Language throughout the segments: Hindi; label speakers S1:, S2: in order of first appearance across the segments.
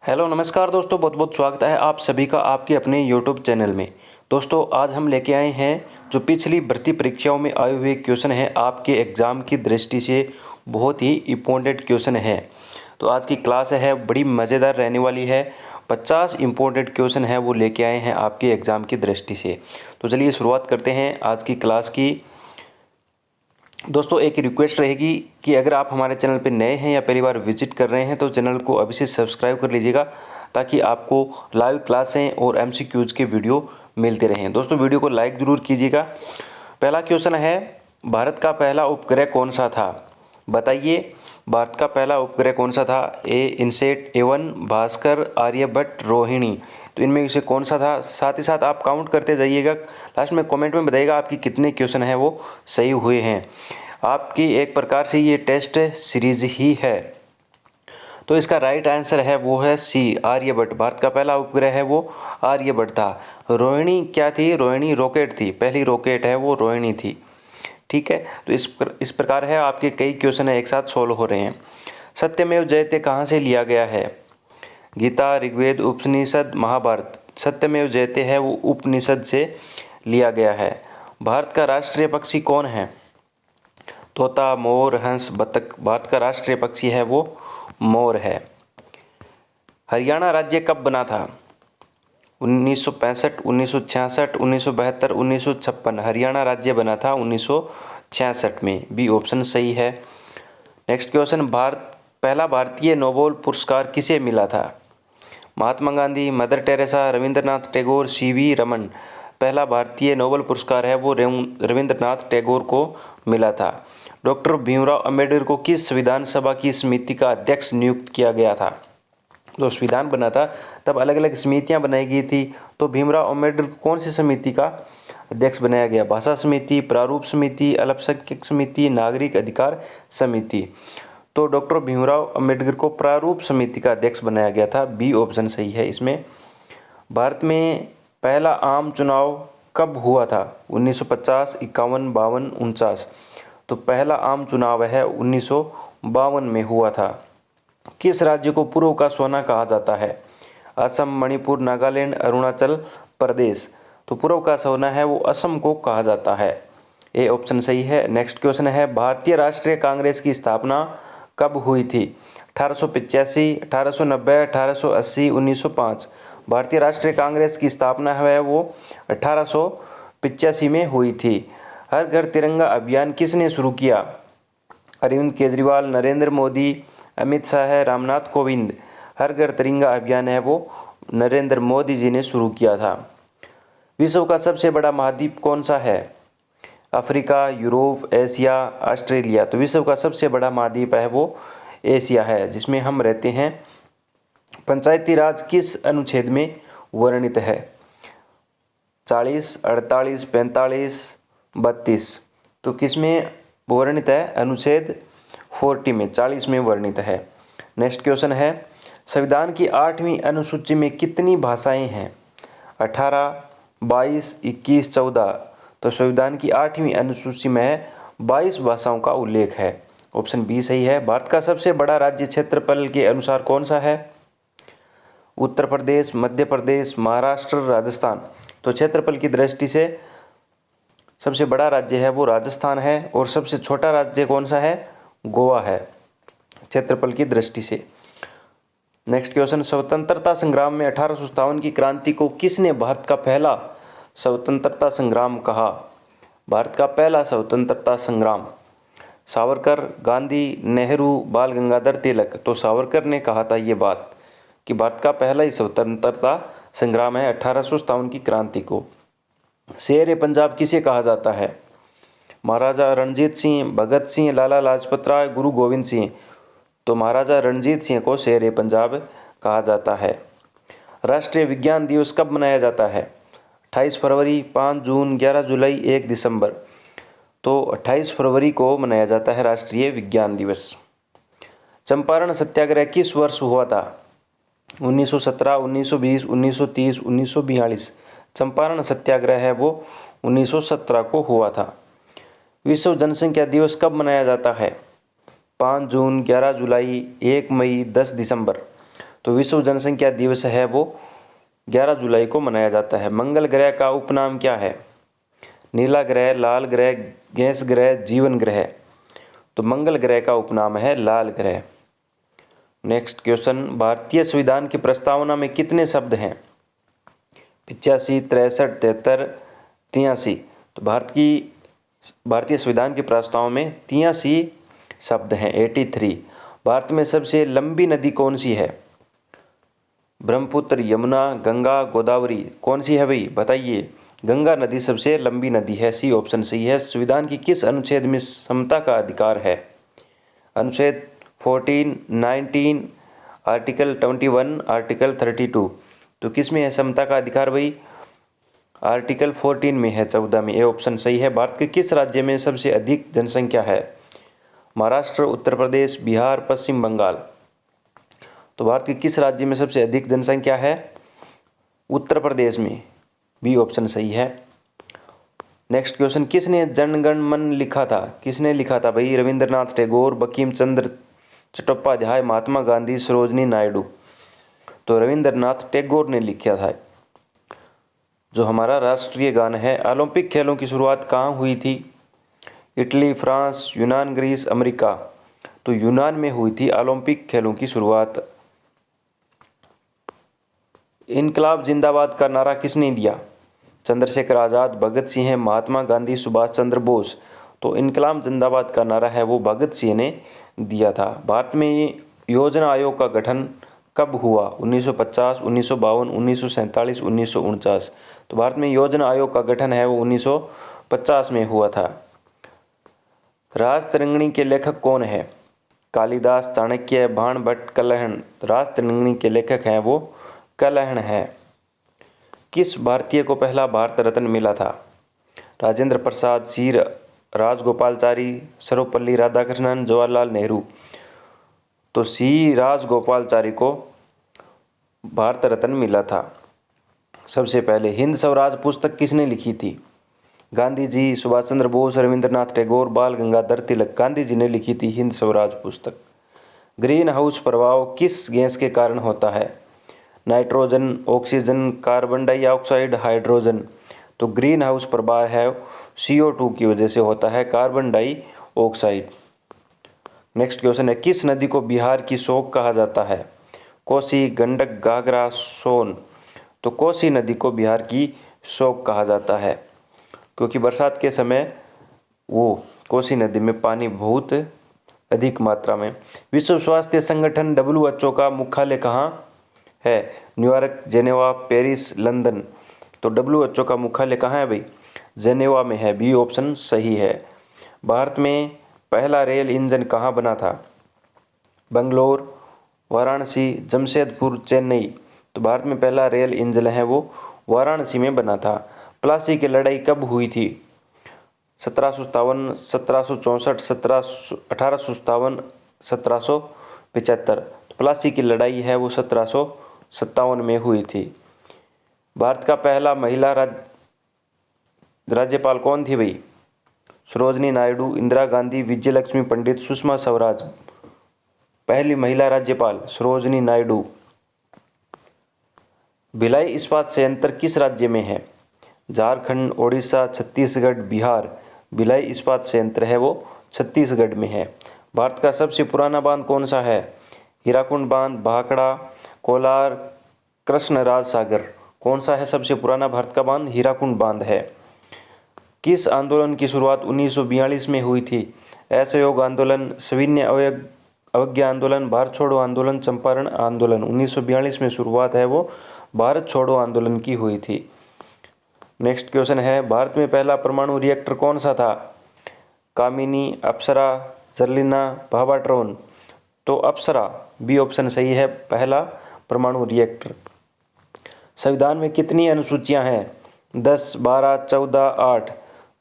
S1: हेलो नमस्कार दोस्तों, बहुत बहुत स्वागत है आप सभी का आपके अपने यूट्यूब चैनल में। दोस्तों आज हम लेके आए हैं जो पिछली भर्ती परीक्षाओं में आए हुए क्वेश्चन हैं, आपके एग्ज़ाम की दृष्टि से बहुत ही इम्पोर्टेंट क्वेश्चन है। तो आज की क्लास है बड़ी मज़ेदार रहने वाली है। 50 इम्पोर्टेंट क्वेश्चन है वो लेके आए हैं आपके एग्ज़ाम की दृष्टि से। तो चलिए शुरुआत करते हैं आज की क्लास की। दोस्तों एक रिक्वेस्ट रहेगी कि अगर आप हमारे चैनल पर नए हैं या पहली बार विजिट कर रहे हैं तो चैनल को अभी से सब्सक्राइब कर लीजिएगा, ताकि आपको लाइव क्लासें और एमसीक्यूज के वीडियो मिलते रहें। दोस्तों वीडियो को लाइक ज़रूर कीजिएगा। पहला क्वेश्चन है, भारत का पहला उपग्रह कौन सा था? बताइए भारत का पहला उपग्रह कौन सा था? ए इनसेट, A1 भास्कर, आर्यभट्ट, रोहिणी। तो इनमें से कौन सा था? साथ ही साथ आप काउंट करते जाइएगा, लास्ट में कमेंट में बताइएगा आपकी कितने क्वेश्चन हैं वो सही हुए हैं। आपकी एक प्रकार से ये टेस्ट सीरीज ही है। तो इसका राइट आंसर है वो है सी, आर्यभट्ट। भारत का पहला उपग्रह है वो आर्यभट्ट था। रोहिणी क्या थी? रोहिणी रॉकेट थी, पहली रॉकेट है वो रोहिणी थी। ठीक है, तो इस प्रकार है आपके कई क्वेश्चन एक साथ सोल्व हो रहे हैं। सत्यमेव जयते कहाँ से लिया गया है? गीता, ऋग्वेद, उपनिषद, महाभारत। सत्यमेव जयते है वो उपनिषद से लिया गया है। भारत का राष्ट्रीय पक्षी कौन है? तोता, मोर, हंस, बतख। भारत का राष्ट्रीय पक्षी है वो मोर है। हरियाणा राज्य कब बना था? 1965, 1966, 1972, 1956। हरियाणा राज्य बना था 1966 में। बी ऑप्शन सही है। नेक्स्ट क्वेश्चन, पहला भारतीय नोबेल पुरस्कार किसे मिला था? Mahatma Gandhi, Mother Teresa, Rabindranath Tagore, C V Raman. पहला भारतीय नोबेल पुरस्कार है वो रविंद्रनाथ टैगोर को मिला था। डॉक्टर भीमराव अंबेडकर को किस संविधान सभा की समिति का अध्यक्ष नियुक्त किया गया था? तो संविधान बना था तब अलग अलग समितियां बनाई गई थी। तो भीमराव अंबेडकर को कौन सी समिति का अध्यक्ष बनाया गया? भाषा समिति, प्रारूप समिति, अल्पसंख्यक समिति, नागरिक अधिकार समिति। तो डॉक्टर भीमराव अंबेडकर को प्रारूप समिति का अध्यक्ष बनाया गया था। बी ऑप्शन सही है इसमें। भारत में पहला आम चुनाव कब हुआ था? 1950, 51, 52, 49। तो पहला आम चुनाव है 1952 में हुआ था। किस राज्य को पूर्व का सोना कहा जाता है? असम, मणिपुर, नागालैंड, अरुणाचल प्रदेश। तो पूर्व का सोना है वो असम को कहा जाता है। ए ऑप्शन सही है। नेक्स्ट क्वेश्चन है, भारतीय राष्ट्रीय कांग्रेस की स्थापना कब हुई थी? 1885, 1890, 1880, 1905। भारतीय राष्ट्रीय कांग्रेस की स्थापना है वो 1885 में हुई थी। हर घर तिरंगा अभियान किसने शुरू किया? अरविंद केजरीवाल, नरेंद्र मोदी, अमित शाह, रामनाथ कोविंद। हर घर तिरंगा अभियान है वो नरेंद्र मोदी जी ने शुरू किया था। विश्व का सबसे बड़ा महाद्वीप कौन सा है? Africa, Europe, Asia, Australia. तो विश्व का सबसे बड़ा महाद्वीप है वो एशिया है, जिसमें हम रहते हैं। पंचायती राज किस अनुच्छेद में वर्णित है? 40, 48, 45, 32। तो किस में वर्णित है? अनुच्छेद 40 में, 40 में वर्णित है। नेक्स्ट क्वेश्चन है, संविधान की 8वीं अनुसूची में कितनी भाषाएं हैं? 18, 22, 21, 14। तो संविधान की 8वीं अनुसूची में 22 भाषाओं का उल्लेख है। ऑप्शन बी सही है। भारत का सबसे बड़ा राज्य क्षेत्रफल के अनुसार कौन सा है? उत्तर प्रदेश, मध्य प्रदेश, महाराष्ट्र, राजस्थान। तो क्षेत्रफल की दृष्टि से सबसे बड़ा राज्य है वो राजस्थान है, और सबसे छोटा राज्य कौन सा है? गोवा है, क्षेत्रफल की दृष्टि से। नेक्स्ट क्वेश्चन, स्वतंत्रता संग्राम में 1857 की क्रांति को किसने भारत का पहला स्वतंत्रता संग्राम कहा? भारत का पहला स्वतंत्रता संग्राम। सावरकर, गांधी, नेहरू, बाल गंगाधर तिलक। तो सावरकर ने कहा था ये बात कि भारत का पहला ही स्वतंत्रता संग्राम है 1857 की क्रांति को। शेर पंजाब किसे कहा जाता है? महाराजा रणजीत सिंह, भगत सिंह, लाला लाजपत राय, गुरु गोविंद सिंह। तो महाराजा रणजीत सिंह को शेर पंजाब कहा जाता है। राष्ट्रीय विज्ञान दिवस कब मनाया जाता है? 28 फरवरी, 5 जून, 11 जुलाई, 1 दिसंबर। तो 28 फरवरी को मनाया जाता है राष्ट्रीय विज्ञान दिवस। चंपारण सत्याग्रह किस वर्ष हुआ था? 1917, 1920, 1930, 1942। चंपारण सत्याग्रह है वो 1917 को हुआ था। विश्व जनसंख्या दिवस कब मनाया जाता है? 5 जून, 11 जुलाई, 1 मई, 10 दिसंबर। तो विश्व जनसंख्या दिवस है वो 11 जुलाई को मनाया जाता है। मंगल ग्रह का उपनाम क्या है? नीला ग्रह, लाल ग्रह, गैस ग्रह, जीवन ग्रह। तो मंगल ग्रह का उपनाम है लाल ग्रह। नेक्स्ट क्वेश्चन, भारतीय संविधान की प्रस्तावना में कितने शब्द हैं? 85, 63, 73, 83। तो भारतीय संविधान की प्रस्तावना में 83 शब्द हैं, 83। भारत में सबसे लंबी नदी कौन सी है? ब्रह्मपुत्र, यमुना, गंगा, गोदावरी। कौन सी है भाई, बताइए। गंगा नदी सबसे लंबी नदी है, सी ऑप्शन सही है। संविधान की किस अनुच्छेद में समता का अधिकार है? अनुच्छेद 14, 19, आर्टिकल 21, आर्टिकल 32। तो किस में है समता का अधिकार भाई? आर्टिकल 14 में है, 14 में, ए ऑप्शन सही है। भारत के किस राज्य में सबसे अधिक जनसंख्या है? महाराष्ट्र, उत्तर प्रदेश, बिहार, पश्चिम बंगाल। तो भारत के किस राज्य में सबसे अधिक जनसंख्या है? उत्तर प्रदेश में, बी ऑप्शन सही है। नेक्स्ट क्वेश्चन, किसने जनगण मन लिखा था? किसने लिखा था भाई? रविंद्रनाथ टैगोर, बंकिम चंद्र चट्टोपाध्याय, महात्मा गांधी, सरोजनी नायडू। तो रविंद्रनाथ टैगोर ने लिखा था। जो हमारा राष्ट्रीय गान है। ओलंपिक खेलों की शुरुआत कहाँ हुई थी? इटली, फ्रांस, यूनान, ग्रीस, अमेरिका। तो यूनान में हुई थी ओलंपिक खेलों की शुरुआत। इनकलाब जिंदाबाद का नारा किसने दिया? चंद्रशेखर आज़ाद, भगत सिंह, महात्मा गांधी, सुभाष चंद्र बोस। तो इनकलाब जिंदाबाद का नारा है वो भगत सिंह ने दिया था। भारत में योजना आयोग का गठन कब हुआ? 1950, 1952, 1947, 1949। तो भारत में योजना आयोग का गठन है वो 1950 में हुआ था। राजतरंगिणी के लेखक कौन है? कालिदास, चाणक्य, बाण भट्ट, कलहण। राजतरंगिणी के लेखक हैं वो कलहण है। किस भारतीय को पहला भारत रत्न मिला था? राजेंद्र प्रसाद, सी राजगोपालाचारी, सर्वपल्ली राधाकृष्णन, जवाहरलाल नेहरू। तो सी राजगोपालाचारी को भारत रत्न मिला था सबसे पहले। हिंद स्वराज पुस्तक किसने लिखी थी? गांधी जी, सुभाष चंद्र बोस, रविंद्रनाथ टैगोर, बाल गंगाधर तिलक। गांधी जी ने लिखी थी हिंद स्वराज पुस्तक। ग्रीन हाउस प्रभाव किस गैस के कारण होता है? Nitrogen, oxygen, carbon dioxide, hydrogen. तो ग्रीन हाउस प्रभाव है CO2 की वजह से होता है, कार्बन डाइऑक्साइड। नेक्स्ट क्वेश्चन है, किस नदी को बिहार की शोक कहा जाता है? कोसी, गंडक, घाघरा, सोन। तो कोसी नदी को बिहार की शोक कहा जाता है क्योंकि बरसात के समय वो कोसी नदी में पानी बहुत अधिक मात्रा में। विश्व स्वास्थ्य संगठन WHO का मुख्यालय कहाँ है? New York, Geneva, Paris, London. तो WHO का मुख्यालय कहाँ है भाई? जेनेवा में है, बी ऑप्शन सही है। भारत में पहला रेल इंजन कहाँ बना था? बंगलोर, वाराणसी, जमशेदपुर, चेन्नई। तो भारत में पहला रेल इंजन है वो वाराणसी में बना था। प्लासी की लड़ाई कब हुई थी? 1757, 1764, 1857, 1775। प्लासी की लड़ाई है वो 1757 में हुई थी। भारत का पहला महिला राज्यपाल कौन थी भाई? सरोजनी नायडू, इंदिरा गांधी, विजयलक्ष्मी पंडित, सुषमा स्वराज। पहली महिला राज्यपाल सरोजनी नायडू। भिलाई इस्पात संयंत्र किस राज्य में है? झारखंड, ओडिशा, छत्तीसगढ़, बिहार। भिलाई इस्पात संयंत्र है वो छत्तीसगढ़ में है। भारत का सबसे पुराना बांध कौन सा है? हीराकुंड बांध, भाखड़ा, कोलार, कृष्णराज सागर। कौन सा है सबसे पुराना भारत का बांध? हीराकुंड बांध है। किस आंदोलन की शुरुआत 1942 में हुई थी? असहयोग आंदोलन, सविनय अवज्ञा आंदोलन, भारत छोड़ो आंदोलन, चंपारण आंदोलन। 1942 में शुरुआत है वो भारत छोड़ो आंदोलन की हुई थी। नेक्स्ट क्वेश्चन है, भारत में पहला परमाणु रिएक्टर कौन सा था? कामिनी, अप्सरा, जर्लिना, भाभाट्रोन। तो अप्सरा, बी ऑप्शन सही है, पहला परमाणु रिएक्टर। संविधान में कितनी अनुसूचियां हैं? 10, 12, 14, 8।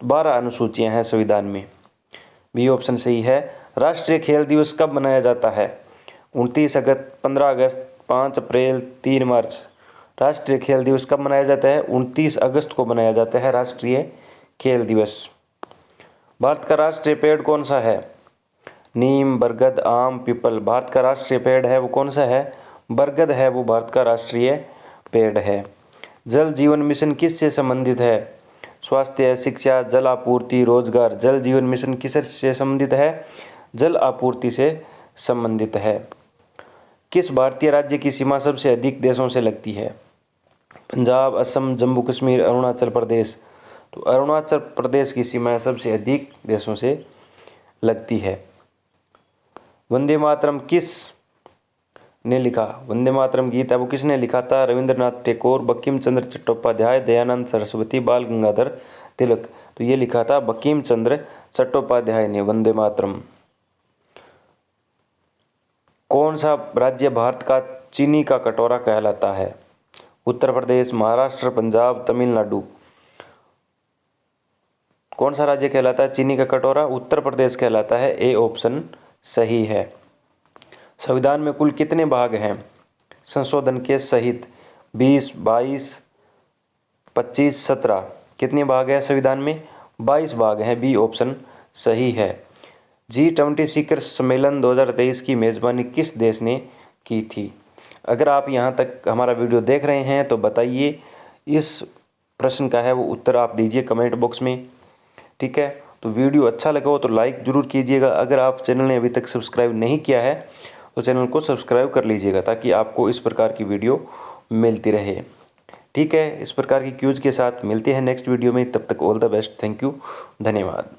S1: 12 अनुसूचियां हैं संविधान में, बी ऑप्शन सही है। राष्ट्रीय खेल दिवस कब मनाया जाता है? 29 अगस्त, 15 अगस्त, 5 अप्रैल, 3 मार्च। राष्ट्रीय खेल दिवस कब मनाया जाता है? 29 अगस्त को मनाया जाता है राष्ट्रीय खेल दिवस। भारत का राष्ट्रीय पेड़ कौन सा है? नीम, बरगद, आम, पीपल। भारत का राष्ट्रीय पेड़ है वो कौन सा है? बरगद है वो भारत का राष्ट्रीय पेड़ है। जल जीवन मिशन किससे संबंधित है? स्वास्थ्य, शिक्षा, जल आपूर्ति, रोजगार। जल जीवन मिशन किससे संबंधित है? जल आपूर्ति से संबंधित है। किस भारतीय राज्य की सीमा सबसे अधिक देशों से लगती है? पंजाब, असम, जम्मू कश्मीर, अरुणाचल प्रदेश। तो अरुणाचल प्रदेश की सीमा सबसे अधिक देशों से लगती है। वंदे मातरम किस ने लिखा? वंदे मातरम गीत है वो किसने लिखा था? रविंद्रनाथ टैगोर, बंकिम चंद्र चट्टोपाध्याय, दयानंद सरस्वती, बाल गंगाधर तिलक। तो ये लिखा था बंकिम चंद्र चट्टोपाध्याय ने वंदे मातरम। कौन सा राज्य भारत का चीनी का कटोरा कहलाता है? उत्तर प्रदेश, महाराष्ट्र, पंजाब, तमिलनाडु। कौन सा राज्य कहलाता है चीनी का कटोरा? उत्तर प्रदेश कहलाता है। ए ऑप्शन सही है। संविधान में कुल कितने भाग हैं संशोधन के सहित? 20, 22, 25, 17। कितने भाग हैं संविधान में? 22 भाग हैं। बी ऑप्शन सही है। G20 शिखर सम्मेलन 2023 की मेज़बानी किस देश ने की थी? अगर आप यहाँ तक हमारा वीडियो देख रहे हैं तो बताइए, इस प्रश्न का है वो उत्तर आप दीजिए कमेंट बॉक्स में। ठीक है, तो वीडियो अच्छा लगा हो तो लाइक ज़रूर कीजिएगा। अगर आप चैनल ने अभी तक सब्सक्राइब नहीं किया है तो चैनल को सब्सक्राइब कर लीजिएगा ताकि आपको इस प्रकार की वीडियो मिलती रहे। ठीक है, इस प्रकार की क्यूज के साथ मिलते हैं नेक्स्ट वीडियो में। तब तक all the best. Thank you, धन्यवाद।